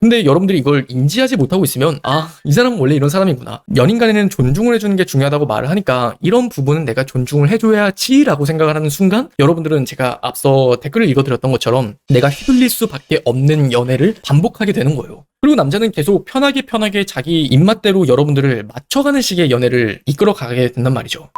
근데 여러분들이 이걸 인지하지 못하고 있으면 이 사람은 원래 이런 사람이구나. 연인 간에는 존중을 해주는 게 중요하다고 말을 하니까 이런 부분은 내가 존중을 해줘야지 라고 생각을 하는 순간 여러분들은 제가 앞서 댓글을 읽어드렸던 것처럼 내가 휘둘릴 수밖에 없는 연애를 반복하게 되는 거예요. 그리고 남자는 계속 편하게 자기 입맛대로 여러분들을 맞춰가는 식의 연애를 이끌어가게 된단 말이죠.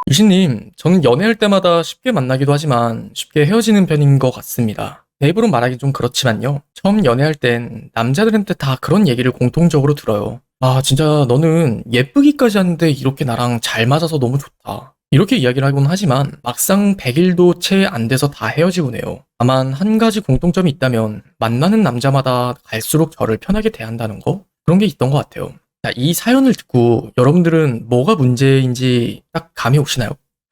유신님, 저는 연애할 때마다 쉽게 만나기도 하지만 쉽게 헤어지는 편인 것 같습니다. 내 입으로 말하기 좀 그렇지만요. 처음 연애할 땐 남자들한테 다 그런 얘기를 공통적으로 들어요. 진짜 너는 예쁘기까지 하는데 이렇게 나랑 잘 맞아서 너무 좋다. 이렇게 이야기를 하곤 하지만 막상 100일도 채 안 돼서 다 헤어지곤 해요. 다만 한 가지 공통점이 있다면 만나는 남자마다 갈수록 저를 편하게 대한다는 거? 그런 게 있던 것 같아요. 자, 이 사연을 듣고 여러분들은 뭐가 문제인지 딱 감이 오시나요?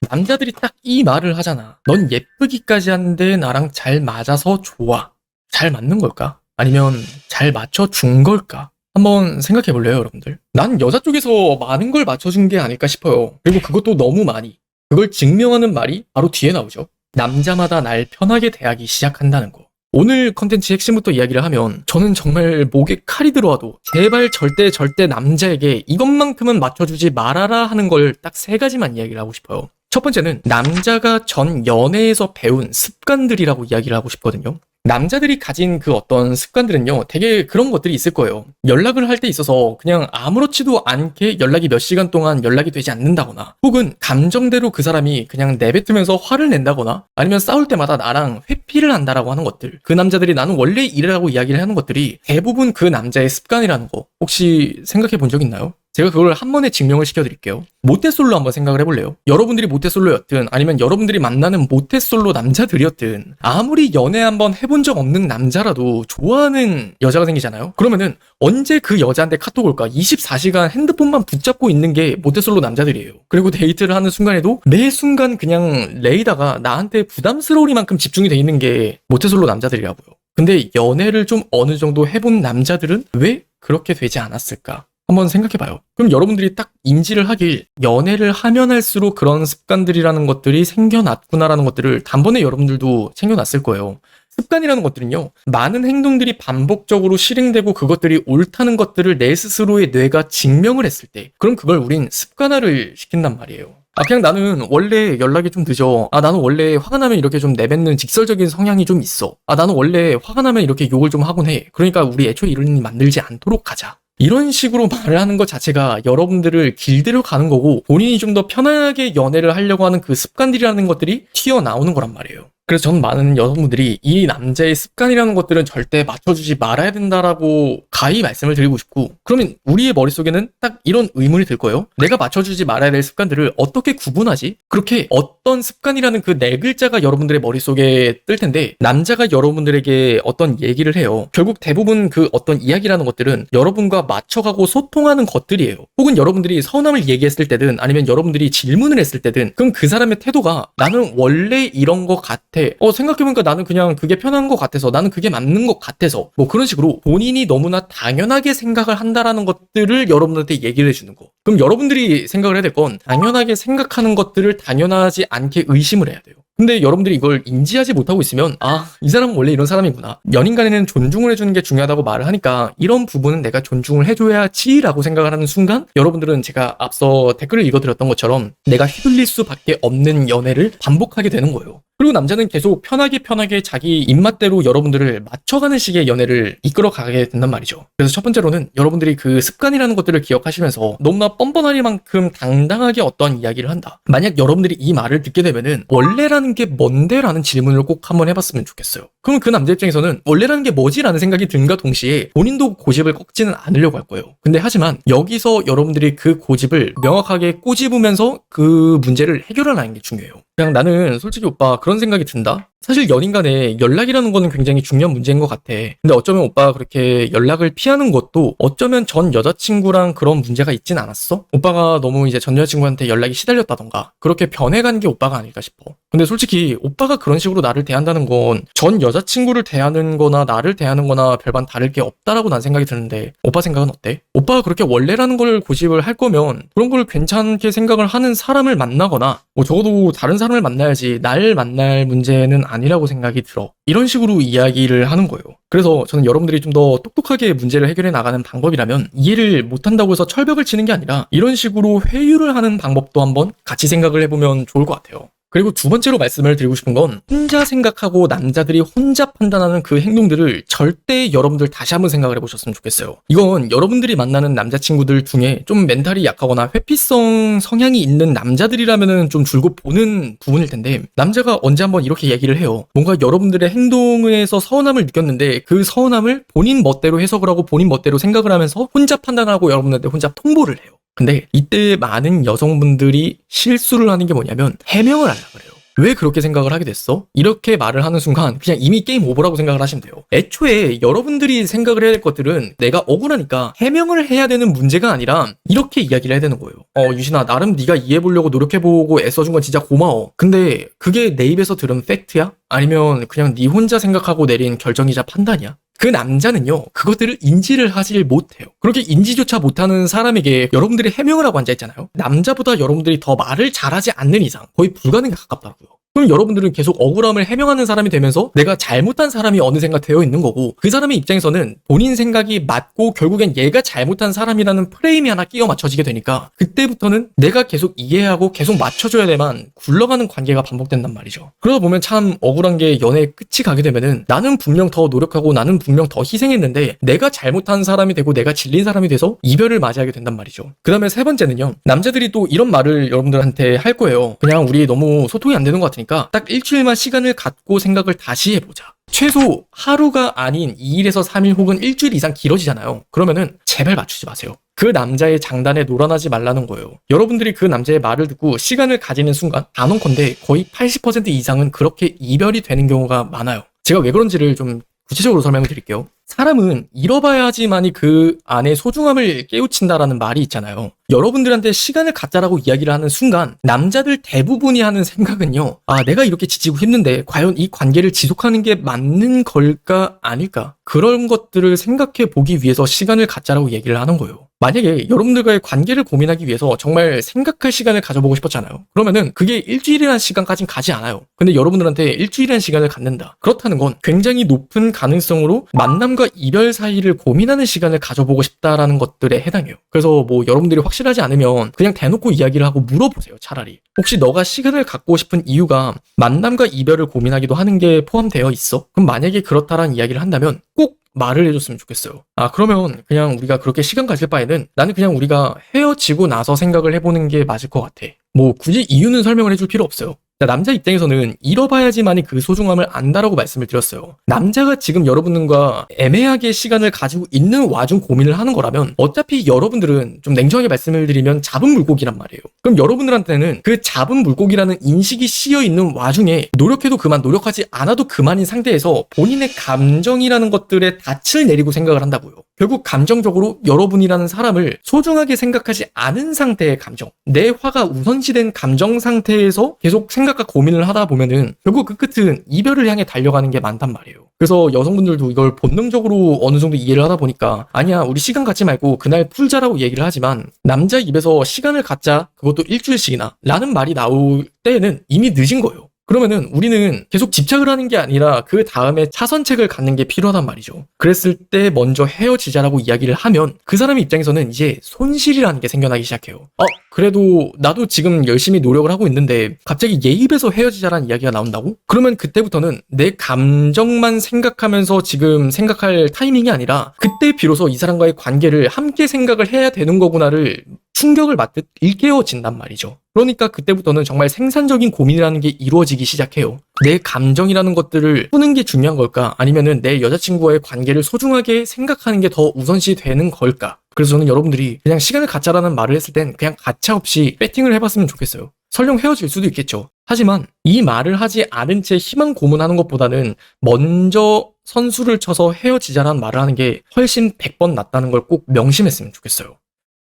남자들이 딱 이 말을 하잖아. 넌 예쁘기까지 하는데 나랑 잘 맞아서 좋아. 잘 맞는 걸까? 아니면 잘 맞춰준 걸까? 한번 생각해 볼래요, 여러분들? 난 여자 쪽에서 많은 걸 맞춰준 게 아닐까 싶어요. 그리고 그것도 너무 많이. 그걸 증명하는 말이 바로 뒤에 나오죠. 남자마다 날 편하게 대하기 시작한다는 거. 오늘 컨텐츠 핵심부터 이야기를 하면 저는 정말 목에 칼이 들어와도 제발 절대 남자에게 이것만큼은 맞춰주지 말아라 하는 걸 딱 3가지만 이야기를 하고 싶어요. 첫 번째는 남자가 전 연애에서 배운 습관들이라고 이야기를 하고 싶거든요. 남자들이 가진 그 어떤 습관들은요, 되게 그런 것들이 있을 거예요. 연락을 할 때 있어서 그냥 아무렇지도 않게 연락이 몇 시간 동안 연락이 되지 않는다거나, 혹은 감정대로 그 사람이 그냥 내뱉으면서 화를 낸다거나, 아니면 싸울 때마다 나랑 회피를 한다라고 하는 것들, 그 남자들이 나는 원래 이래라고 이야기를 하는 것들이 대부분 그 남자의 습관이라는 거 혹시 생각해 본 적 있나요? 제가 그걸 한 번에 증명을 시켜드릴게요. 모태솔로 한번 생각을 해볼래요? 여러분들이 모태솔로였든 아니면 여러분들이 만나는 모태솔로 남자들이었든 아무리 연애 한번 해본 적 없는 남자라도 좋아하는 여자가 생기잖아요? 그러면은 언제 그 여자한테 카톡 올까? 24시간 핸드폰만 붙잡고 있는 게 모태솔로 남자들이에요. 그리고 데이트를 하는 순간에도 매 순간 그냥 레이다가 나한테 부담스러우리만큼 집중이 돼 있는 게 모태솔로 남자들이라고요. 근데 연애를 좀 어느 정도 해본 남자들은 왜 그렇게 되지 않았을까? 한번 생각해봐요. 그럼 여러분들이 딱 인지를 하길 연애를 하면 할수록 그런 습관들이라는 것들이 생겨났구나라는 것들을 단번에 여러분들도 챙겨놨을 거예요. 습관이라는 것들은요, 많은 행동들이 반복적으로 실행되고 그것들이 옳다는 것들을 내 스스로의 뇌가 증명을 했을 때, 그럼 그걸 우린 습관화를 시킨단 말이에요. 그냥 나는 원래 연락이 좀 늦어. 나는 원래 화가 나면 이렇게 좀 내뱉는 직설적인 성향이 좀 있어. 나는 원래 화가 나면 이렇게 욕을 좀 하곤 해. 그러니까 우리 애초에 이런 일 만들지 않도록 하자. 이런 식으로 말을 하는 것 자체가 여러분들을 길들여 가는 거고 본인이 좀 더 편하게 연애를 하려고 하는 그 습관들이라는 것들이 튀어나오는 거란 말이에요. 그래서 저는 많은 여성분들이 이 남자의 습관이라는 것들은 절대 맞춰주지 말아야 된다라고 가히 말씀을 드리고 싶고, 그러면 우리의 머릿속에는 딱 이런 의문이 들 거예요. 내가 맞춰주지 말아야 될 습관들을 어떻게 구분하지? 그렇게 어떤 습관이라는 그 4글자가 여러분들의 머릿속에 뜰 텐데 남자가 여러분들에게 어떤 얘기를 해요. 결국 대부분 그 어떤 이야기라는 것들은 여러분과 맞춰가고 소통하는 것들이에요. 혹은 여러분들이 서운함을 얘기했을 때든 아니면 여러분들이 질문을 했을 때든 그럼 그 사람의 태도가 나는 원래 이런 것 같아. 생각해보니까 나는 그냥 그게 편한 것 같아서, 나는 그게 맞는 것 같아서, 뭐 그런 식으로 본인이 너무나 당연하게 생각을 한다라는 것들을 여러분들한테 얘기를 해주는 거. 그럼 여러분들이 생각을 해야 될 건 당연하게 생각하는 것들을 당연하지 않게 의심을 해야 돼요. 근데 여러분들이 이걸 인지하지 못하고 있으면 이 사람은 원래 이런 사람이구나. 연인 간에는 존중을 해주는 게 중요하다고 말을 하니까 이런 부분은 내가 존중을 해줘야지 라고 생각을 하는 순간 여러분들은 제가 앞서 댓글을 읽어드렸던 것처럼 내가 휘둘릴 수밖에 없는 연애를 반복하게 되는 거예요. 그리고 남자는 계속 편하게 자기 입맛대로 여러분들을 맞춰가는 식의 연애를 이끌어가게 된단 말이죠. 그래서 첫 번째로는 여러분들이 그 습관이라는 것들을 기억하시면서 너무나 뻔뻔하리만큼 당당하게 어떤 이야기를 한다. 만약 여러분들이 이 말을 듣게 되면은 원래라는 게 뭔데? 라는 질문을 꼭 한번 해봤으면 좋겠어요. 그럼 그 남자 입장에서는 원래라는 게 뭐지? 라는 생각이 든가 동시에 본인도 고집을 꺾지는 않으려고 할 거예요. 근데 하지만 여기서 여러분들이 그 고집을 명확하게 꼬집으면서 그 문제를 해결하는 게 중요해요. 그냥 나는 솔직히 오빠 그런 생각이 든다? 사실 연인 간에 연락이라는 거는 굉장히 중요한 문제인 것 같아. 근데 어쩌면 오빠가 그렇게 연락을 피하는 것도 어쩌면 전 여자친구랑 그런 문제가 있진 않았어? 오빠가 너무 이제 전 여자친구한테 연락이 시달렸다던가 그렇게 변해간 게 오빠가 아닐까 싶어. 근데 솔직히 오빠가 그런 식으로 나를 대한다는 건 전 여자친구를 대하는 거나 나를 대하는 거나 별반 다를 게 없다라고 난 생각이 드는데 오빠 생각은 어때? 오빠가 그렇게 원래라는 걸 고집을 할 거면 그런 걸 괜찮게 생각을 하는 사람을 만나거나 뭐 적어도 다른 사람을 만나야지 날 만날 문제는 아니라고 생각이 들어. 이런 식으로 이야기를 하는 거예요. 그래서 저는 여러분들이 좀 더 똑똑하게 문제를 해결해 나가는 방법이라면 이해를 못한다고 해서 철벽을 치는 게 아니라 이런 식으로 회유를 하는 방법도 한번 같이 생각을 해보면 좋을 것 같아요. 그리고 두 번째로 말씀을 드리고 싶은 건 혼자 생각하고 남자들이 혼자 판단하는 그 행동들을 절대 여러분들 다시 한번 생각을 해보셨으면 좋겠어요. 이건 여러분들이 만나는 남자친구들 중에 좀 멘탈이 약하거나 회피성 성향이 있는 남자들이라면 좀 줄곧 보는 부분일 텐데 남자가 언제 한번 이렇게 얘기를 해요. 뭔가 여러분들의 행동에서 서운함을 느꼈는데 그 서운함을 본인 멋대로 해석을 하고 본인 멋대로 생각을 하면서 혼자 판단하고 여러분들한테 혼자 통보를 해요. 근데 이때 많은 여성분들이 실수를 하는 게 뭐냐면 해명을 하려고 그래요. 왜 그렇게 생각을 하게 됐어? 이렇게 말을 하는 순간 그냥 이미 게임 오버라고 생각을 하시면 돼요. 애초에 여러분들이 생각을 해야 될 것들은 내가 억울하니까 해명을 해야 되는 문제가 아니라 이렇게 이야기를 해야 되는 거예요. 유신아, 나름 네가 이해해보려고 노력해보고 애써준 건 진짜 고마워. 근데 그게 내 입에서 들은 팩트야? 아니면 그냥 네 혼자 생각하고 내린 결정이자 판단이야? 그 남자는요, 그것들을 인지를 하질 못해요. 그렇게 인지조차 못하는 사람에게 여러분들이 해명을 하고 앉아있잖아요. 남자보다 여러분들이 더 말을 잘하지 않는 이상 거의 불가능에 가깝다고요. 그럼 여러분들은 계속 억울함을 해명하는 사람이 되면서 내가 잘못한 사람이 어느샌가 되어 있는 거고 그 사람의 입장에서는 본인 생각이 맞고 결국엔 얘가 잘못한 사람이라는 프레임이 하나 끼워 맞춰지게 되니까 그때부터는 내가 계속 이해하고 계속 맞춰줘야 돼만 굴러가는 관계가 반복된단 말이죠. 그러다 보면 참 억울한 게 연애의 끝이 가게 되면은 나는 분명 더 노력하고 나는 분명 더 희생했는데 내가 잘못한 사람이 되고 내가 질린 사람이 돼서 이별을 맞이하게 된단 말이죠. 그 다음에 세 번째는요. 남자들이 또 이런 말을 여러분들한테 할 거예요. 그냥 우리 너무 소통이 안 되는 것 같으니까 딱 일주일만 시간을 갖고 생각을 다시 해보자. 최소 하루가 아닌 2일에서 3일 혹은 일주일 이상 길어지잖아요. 그러면은 제발 맞추지 마세요. 그 남자의 장단에 놀아나지 말라는 거예요. 여러분들이 그 남자의 말을 듣고 시간을 가지는 순간 단언컨대 거의 80% 이상은 그렇게 이별이 되는 경우가 많아요. 제가 왜 그런지를 좀 구체적으로 설명을 드릴게요. 사람은 잃어봐야지만이 그 안에 소중함을 깨우친다라는 말이 있잖아요. 여러분들한테 시간을 갖자라고 이야기를 하는 순간 남자들 대부분이 하는 생각은요. 내가 이렇게 지치고 힘든데 과연 이 관계를 지속하는 게 맞는 걸까 아닐까? 그런 것들을 생각해 보기 위해서 시간을 갖자라고 얘기를 하는 거예요. 만약에 여러분들과의 관계를 고민하기 위해서 정말 생각할 시간을 가져보고 싶었잖아요. 그러면은 그게 일주일이라는 시간까진 가지 않아요. 근데 여러분들한테 일주일이라는 시간을 갖는다. 그렇다는 건 굉장히 높은 가능성으로 만남과 이별 사이를 고민하는 시간을 가져보고 싶다라는 것들에 해당해요. 그래서 뭐 여러분들이 확실하지 않으면 그냥 대놓고 이야기를 하고 물어보세요. 차라리. 혹시 너가 시간을 갖고 싶은 이유가 만남과 이별을 고민하기도 하는 게 포함되어 있어? 그럼 만약에 그렇다라는 이야기를 한다면 꼭 말을 해줬으면 좋겠어요. 그러면 그냥 우리가 그렇게 시간 가질 바에는 나는 그냥 우리가 헤어지고 나서 생각을 해보는 게 맞을 것 같아. 뭐 굳이 이유는 설명을 해줄 필요 없어요. 남자 입장에서는 잃어봐야지만이 그 소중함을 안다라고 말씀을 드렸어요. 남자가 지금 여러분과 애매하게 시간을 가지고 있는 와중 고민을 하는 거라면 어차피 여러분들은 좀 냉정하게 말씀을 드리면 잡은 물고기란 말이에요. 그럼 여러분들한테는 그 잡은 물고기라는 인식이 씌여 있는 와중에 노력해도 그만, 노력하지 않아도 그만인 상태에서 본인의 감정이라는 것들에 닻을 내리고 생각을 한다고요. 결국 감정적으로 여러분이라는 사람을 소중하게 생각하지 않은 상태의 감정, 내 화가 우선시된 감정 상태에서 계속 생각과 고민을 하다 보면은 결국 그 끝은 이별을 향해 달려가는 게 많단 말이에요. 그래서 여성분들도 이걸 본능적으로 어느 정도 이해를 하다 보니까 아니야, 우리 시간 갖지 말고 그날 풀자라고 얘기를 하지만 남자 입에서 시간을 갖자, 그것도 일주일씩이나 라는 말이 나올 때에는 이미 늦은 거예요. 그러면은 우리는 계속 집착을 하는 게 아니라 그 다음에 차선책을 갖는 게 필요하단 말이죠. 그랬을 때 먼저 헤어지자라고 이야기를 하면 그 사람의 입장에서는 이제 손실이라는 게 생겨나기 시작해요. 그래도 나도 지금 열심히 노력을 하고 있는데 갑자기 얘 입에서 헤어지자라는 이야기가 나온다고? 그러면 그때부터는 내 감정만 생각하면서 지금 생각할 타이밍이 아니라 그때 비로소 이 사람과의 관계를 함께 생각을 해야 되는 거구나를 충격을 받듯 일깨워진단 말이죠. 그러니까 그때부터는 정말 생산적인 고민이라는 게 이루어지기 시작해요. 내 감정이라는 것들을 푸는 게 중요한 걸까? 아니면은 내 여자친구와의 관계를 소중하게 생각하는 게 더 우선시 되는 걸까? 그래서 저는 여러분들이 그냥 시간을 갖자라는 말을 했을 땐 그냥 가차없이 배팅을 해봤으면 좋겠어요. 설령 헤어질 수도 있겠죠. 하지만 이 말을 하지 않은 채 희망 고문하는 것보다는 먼저 선수를 쳐서 헤어지자라는 말을 하는 게 훨씬 100번 낫다는 걸 꼭 명심했으면 좋겠어요.